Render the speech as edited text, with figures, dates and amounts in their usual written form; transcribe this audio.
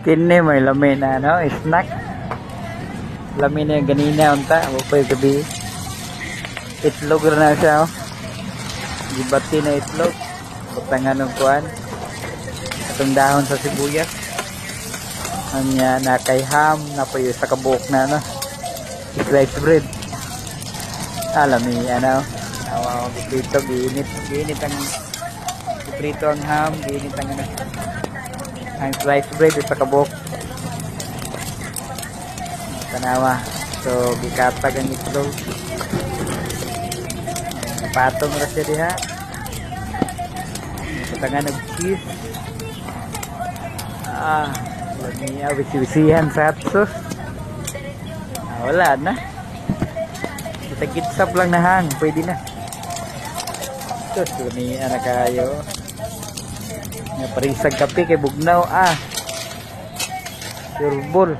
Kini may lamin na ano, snack. Lamin na yung ganina unta, mapay gabi. Itlog na siya, oh. Gibati na itlog. Butangan ng kuan. Itong dahon sa sibuyas. Anya na kay ham, na po yung sa kabuok na ano. Sliced bread. Alam ni ano, awa ko dito, ginit ang prito ang ham, ginit ang ano. Ang sliced bread sa kabuok. Tanawa. So, gikatag ang itlog. Patong na siya diha. Katangan ng cheese. Lagi wisi-wisihan sa hot sauce. Wala na. Kita kitsap lang na hang. Pwede na. Sus, lami anak kayo. Parisag kape kay bugnaw. Surbol.